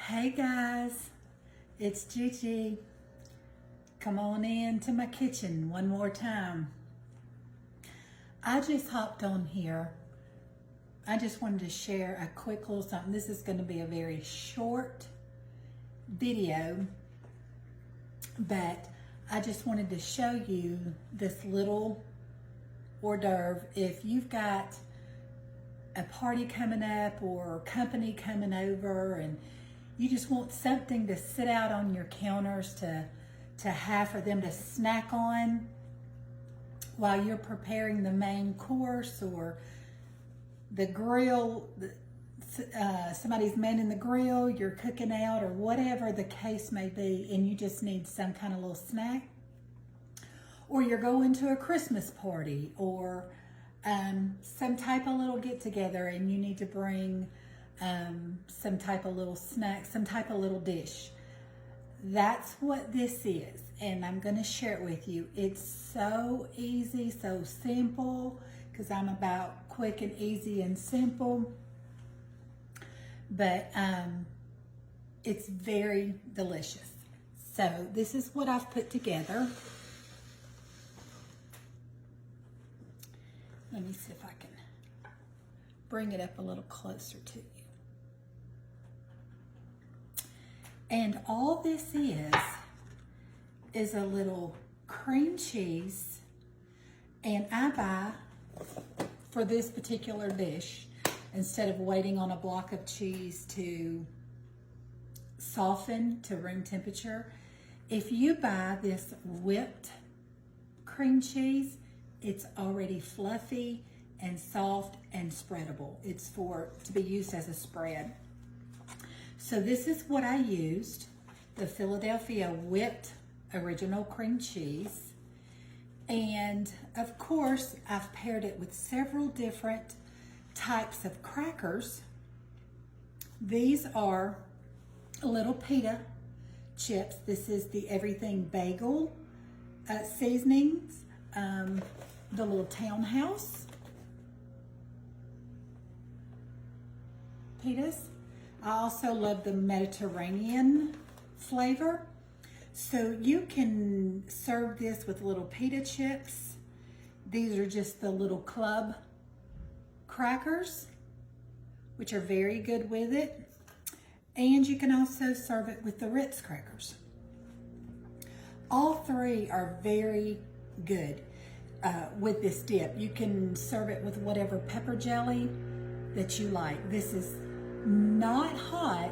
Hey guys, it's Gigi. Come on in to my kitchen one more time. I just hopped on here. I just wanted to share a quick little something. This is going to be a very short video, but I just wanted to show you this little hors d'oeuvre. If you've got a party coming up or company coming over and you just want something to sit out on your counters to have for them to snack on while you're preparing the main course, or the grill, somebody's manning the grill, you're cooking out, or whatever the case may be, and you just need some kind of little snack, or you're going to a Christmas party, or some type of little get together and you need to bring some type of little snack, some type of little dish. That's what this is, and I'm going to share it with you. It's so easy, so simple, because I'm about quick and easy and simple, but it's very delicious. So this is what I've put together. Let me see if I can bring it up a little closer to you. And all this is a little cream cheese, and I buy, for this particular dish, instead of waiting on a block of cheese to soften to room temperature, if you buy this whipped cream cheese, it's already fluffy and soft and spreadable. It's to be used as a spread. So this is what I used, the Philadelphia whipped original cream cheese. And of course, I've paired it with several different types of crackers. These are little pita chips. This is the Everything Bagel seasonings, the little Townhouse pitas. I also love the Mediterranean flavor. So you can serve this with little pita chips. These are just the little club crackers, which are very good with it. And you can also serve it with the Ritz crackers. All three are very good with this dip. You can serve it with whatever pepper jelly that you like. This is not hot,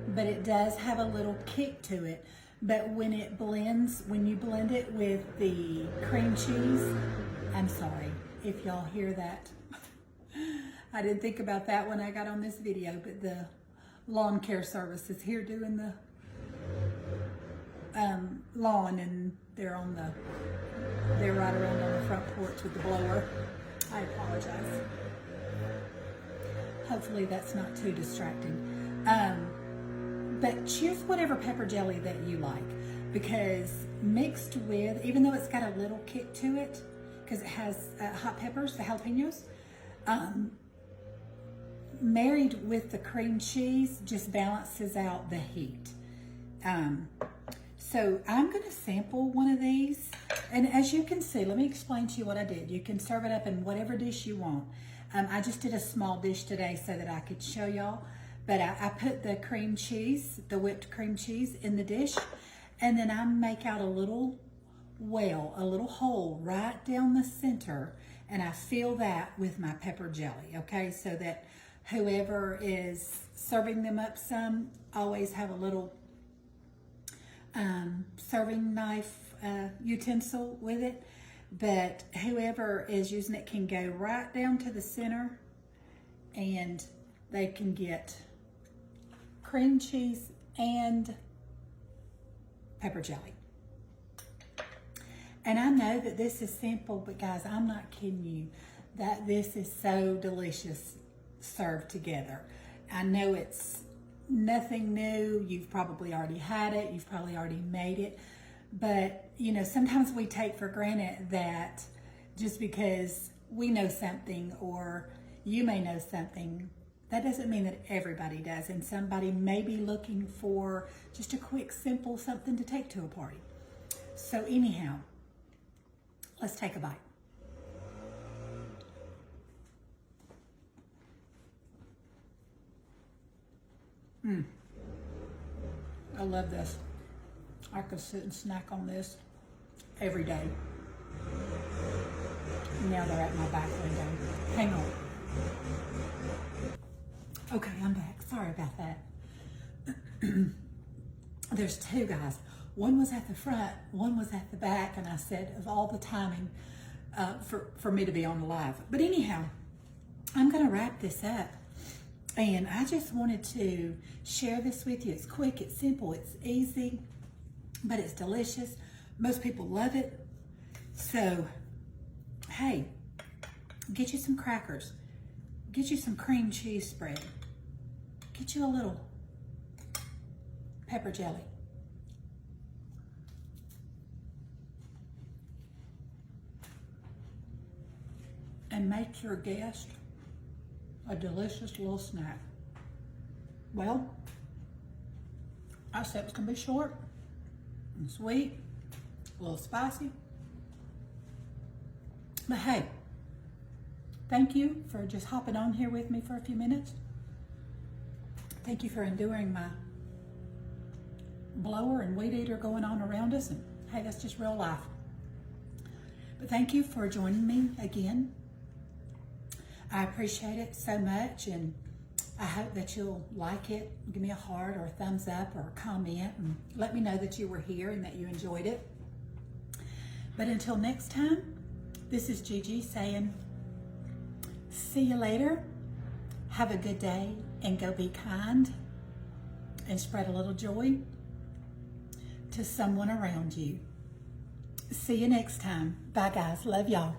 but it does have a little kick to it. But when it blends, when you blend it with the cream cheese, I'm sorry if y'all hear that. I didn't think about that when I got on this video, but the lawn care service is here doing the lawn, and they're right around on the front porch with the blower. I apologize. Hopefully that's not too distracting. But choose whatever pepper jelly that you like, because mixed with, even though it's got a little kick to it, because it has hot peppers, the jalapenos, married with the cream cheese just balances out the heat. So I'm going to sample one of these, and as you can see, let me explain to you what I did. You can serve it up in whatever dish you want. I just did a small dish today so that I could show y'all, but I put the cream cheese, the whipped cream cheese, in the dish, and then I make out a little well, a little hole right down the center, and I fill that with my pepper jelly, okay, so that whoever is serving them up some always have a little serving knife utensil with it, but whoever is using it can go right down to the center and they can get cream cheese and pepper jelly. And I know that this is simple, but guys, I'm not kidding you, that this is so delicious served together. I know it's nothing new. You've probably already had it. You've probably already made it. But, you know, sometimes we take for granted that just because we know something, or you may know something, That doesn't mean that everybody does, and somebody may be looking for just a quick, simple something to take to a party. So anyhow, let's take a bite. I love this. I could sit and snack on this every day. Now they're at my back window. Hang on. Okay, I'm back. Sorry about that. There's two guys. One was at the front, one was at the back, and I said of all the timing for me to be on the live. But anyhow, I'm going to wrap this up. And I just wanted to share this with you. It's quick, it's simple, it's easy, but it's delicious. Most people love it. So, hey, get you some crackers. Get you some cream cheese spread. Get you a little pepper jelly. And make your guest a delicious little snack. Well, I said it was gonna be short and sweet, a little spicy. But hey, thank you for just hopping on here with me for a few minutes. Thank you for enduring my blower and weed eater going on around us. And hey, that's just real life. But thank you for joining me again. I appreciate it so much, and I hope that you'll like it. Give me a heart or a thumbs up or a comment and let me know that you were here and that you enjoyed it. But until next time, this is Gigi saying, see you later. Have a good day and go be kind and spread a little joy to someone around you. See you next time. Bye guys. Love y'all.